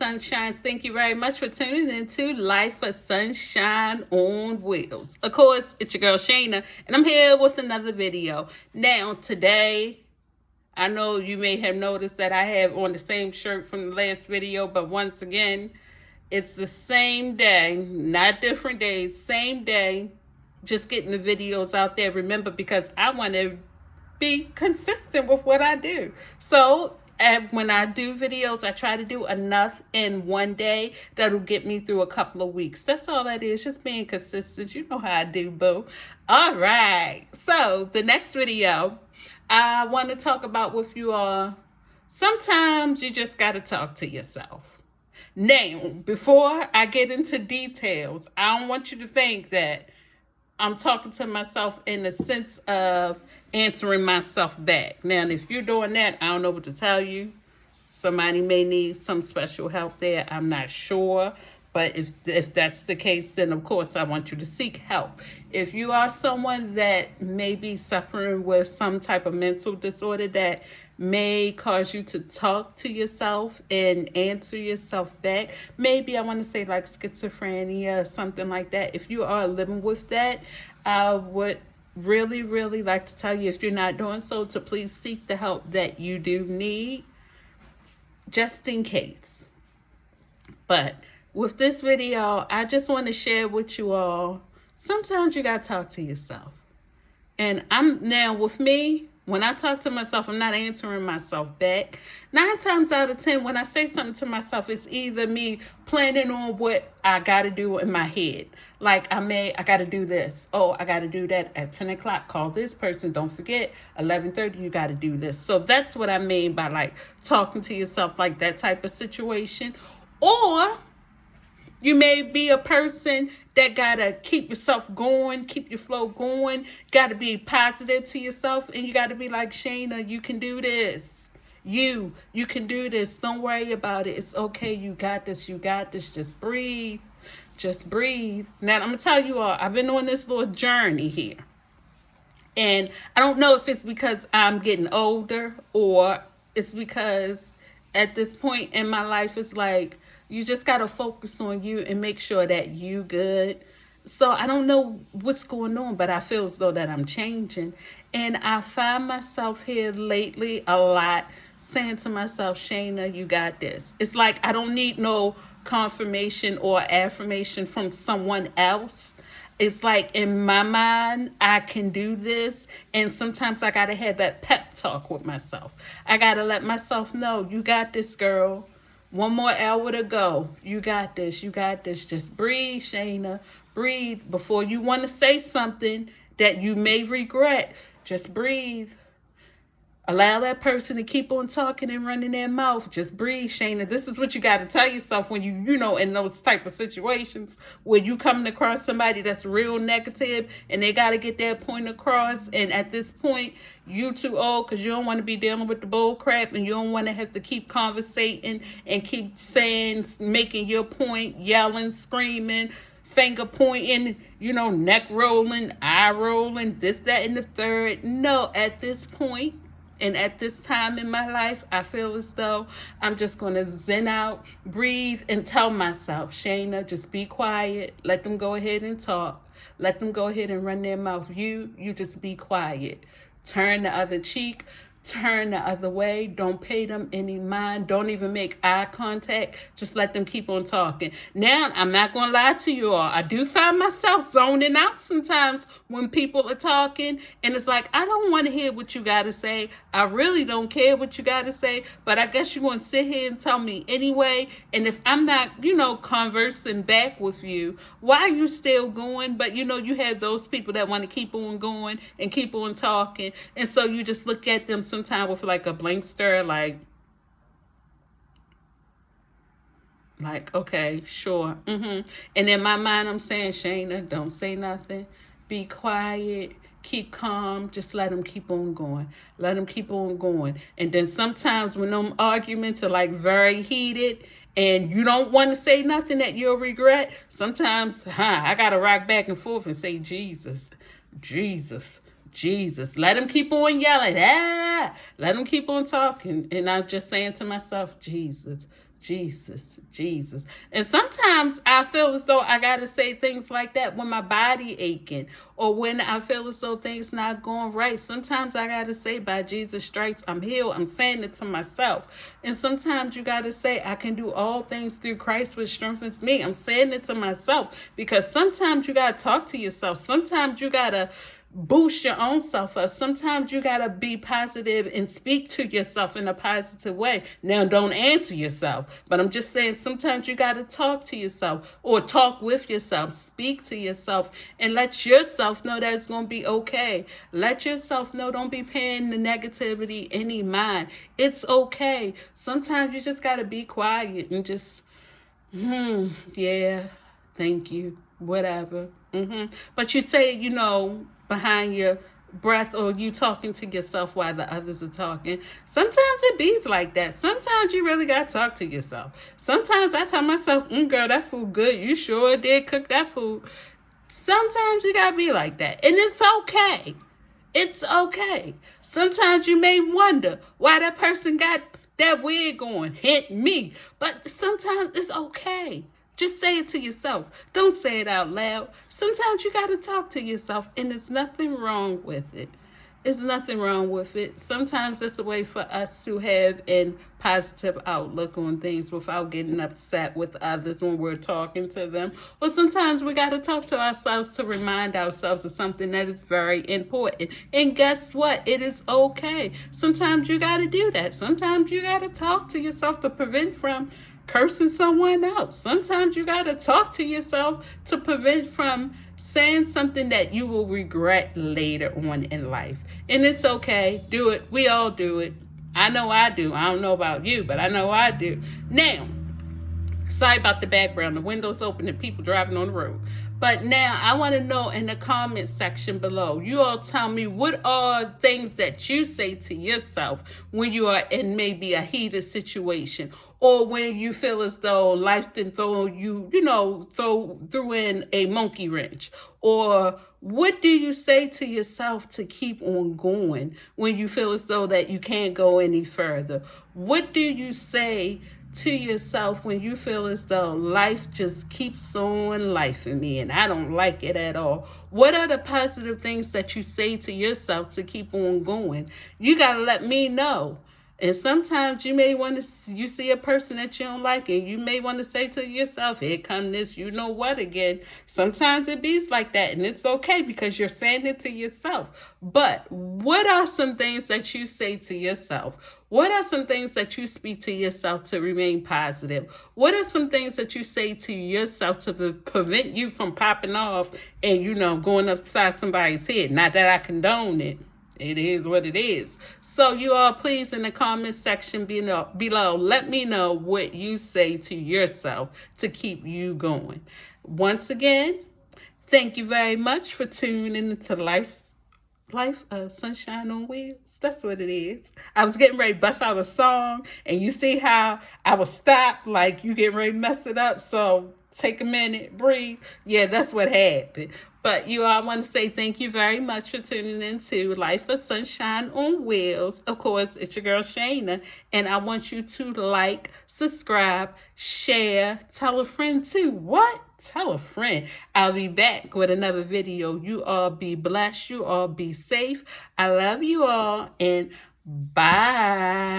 Sunshines. Thank you very much for tuning into Life of Sunshine on Wheels. Of course, it's your girl Shana, and I'm here with another video. Now, today, I know you may have noticed that I have on the same shirt from the last video, but once again, it's the same day, not different days, same day, just getting the videos out there. Remember, because I want to be consistent with what I do. So, when I do videos, I try to do enough in one day that'll get me through a couple of weeks. That's all that is, just being consistent. You know how I do, boo. All right. So the next video, I want to talk about with you all. Sometimes you just got to talk to yourself. Now, before I get into details, I don't want you to think that I'm talking to myself in the sense of answering myself back. Now, if you're doing that, I don't know what to tell you. Somebody may need some special help there. I'm not sure. But if that's the case, then of course I want you to seek help. If you are someone that may be suffering with some type of mental disorder that may cause you to talk to yourself and answer yourself back, maybe I want to say like schizophrenia or something like that. If you are living with that, I would really like to tell you, if you're not doing so, to please seek the help that you do need, just in case. But with this video, I just want to share with you all, sometimes you got to talk to yourself. And with me, when I talk to myself, I'm not answering myself back. 9 times out of 10, when I say something to myself, it's either me planning on what I got to do in my head. Like, I got to do this. Oh, I got to do that at 10 o'clock. Call this person. Don't forget, 11:30, you got to do this. So that's what I mean by like talking to yourself, like that type of situation. Or you may be a person that got to keep yourself going, keep your flow going, got to be positive to yourself, and you got to be like, Shana, you can do this. You can do this. Don't worry about it. It's okay. You got this. You got this. Just breathe. Just breathe. Now, I'm going to tell you all, I've been on this little journey here. And I don't know if it's because I'm getting older or it's because at this point in my life, it's like, you just got to focus on you and make sure that you good. So I don't know what's going on, but I feel as though that I'm changing. And I find myself here lately a lot saying to myself, Shana, you got this. It's like I don't need no confirmation or affirmation from someone else. It's like in my mind, I can do this. And sometimes I got to have that pep talk with myself. I got to let myself know, you got this, girl. 1 more hour to go. You got this. You got this. Just breathe, Shana. Breathe before you want to say something that you may regret. Just breathe. Allow that person to keep on talking and running their mouth. Just breathe, Shana. This is what you got to tell yourself when you know, in those type of situations where you coming across somebody that's real negative and they got to get their point across. And at this point, you too old because you don't want to be dealing with the bull crap and you don't want to have to keep conversating and keep saying, making your point, yelling, screaming, finger pointing, neck rolling, eye rolling, this, that, and the third. No, at this point, and at this time in my life, I feel as though I'm just going to zen out, breathe, and tell myself, Shana, just be quiet. Let them go ahead and talk. Let them go ahead and run their mouth. You just be quiet. Turn the other cheek. Turn the other way. Don't pay them any mind. Don't even make eye contact. Just let them keep on talking. Now, I'm not going to lie to you all. I do find myself zoning out sometimes when people are talking. And it's like, I don't want to hear what you got to say. I really don't care what you got to say. But I guess you're going to sit here and tell me anyway. And if I'm not, conversing back with you, why are you still going? But, you have those people that want to keep on going and keep on talking. And so you just look at them sometimes with like a blank stare, like okay, sure. And in my mind, I'm saying, Shana, don't say nothing. Be quiet. Keep calm. Just let them keep on going. Let them keep on going. And then sometimes when them arguments are like very heated and you don't want to say nothing that you'll regret, sometimes I got to rock back and forth and say, Jesus. Let them keep on yelling. Let them keep on talking. And I'm just saying to myself, Jesus. Jesus, Jesus. And sometimes I feel as though I got to say things like that when my body aching or when I feel as though things not going right. Sometimes I got to say, by Jesus' stripes, I'm healed. I'm saying it to myself. And sometimes you got to say, I can do all things through Christ which strengthens me. I'm saying it to myself because sometimes you got to talk to yourself. Sometimes you got to boost your own self up. Sometimes you got to be positive and speak to yourself in a positive way. Now, don't answer yourself, but I'm just saying sometimes you got to talk to yourself or talk with yourself, speak to yourself, and let yourself know that it's going to be okay. Let yourself know, don't be paying the negativity any mind. It's okay. Sometimes you just got to be quiet and just, yeah, thank you, whatever. But you say, behind your breath, or you talking to yourself while the others are talking. Sometimes it bees like that. Sometimes you really got to talk to yourself. Sometimes I tell myself, girl, that food good. You sure did cook that food. Sometimes you got to be like that. And it's okay. It's okay. Sometimes you may wonder why that person got that wig on. Hit me. But sometimes it's okay. Just say it to yourself. Don't say it out loud. Sometimes you got to talk to yourself, and there's nothing wrong with it. There's nothing wrong with it. Sometimes it's a way for us to have a positive outlook on things without getting upset with others when we're talking to them. Or sometimes we got to talk to ourselves to remind ourselves of something that is very important. And guess what? It is okay. Sometimes you got to do that. Sometimes you got to talk to yourself to prevent from cursing someone else. Sometimes you got to talk to yourself to prevent from saying something that you will regret later on in life. And it's okay. Do it. We all do it. I know I do. I don't know about you, but I know I do. Now, sorry about the background. The window's open and people driving on the road. But now I want to know in the comment section below, you all tell me, what are things that you say to yourself when you are in maybe a heated situation, or when you feel as though life didn't throw you, threw in a monkey wrench? Or what do you say to yourself to keep on going when you feel as though that you can't go any further? What do you say to yourself when you feel as though life just keeps on lifing me and I don't like it at all? What are the positive things that you say to yourself to keep on going? You got to let me know. And sometimes you may want to, you see a person that you don't like, and you may want to say to yourself, here come this, you know what, again. Sometimes it be like that, and it's okay because you're saying it to yourself. But what are some things that you say to yourself? What are some things that you speak to yourself to remain positive? What are some things that you say to yourself to prevent you from popping off and, going upside somebody's head? Not that I condone it. It is what it is. So you all, please, in the comment section below, let me know what you say to yourself to keep you going. Once again, thank you very much for tuning into Life of Sunshine on Wheels. That's what it is. I was getting ready to bust out a song, and you see how I was stopped, like you getting ready to mess it up. So take a minute, breathe. Yeah, that's what happened. But you all, want to say thank you very much for tuning into Life of Sunshine on Wheels. Of course, it's your girl Shana, and I want you to like, subscribe, share, tell a friend too. What? Tell a friend. I'll be back with another video. You all be blessed. You all be safe. I love you all, and bye.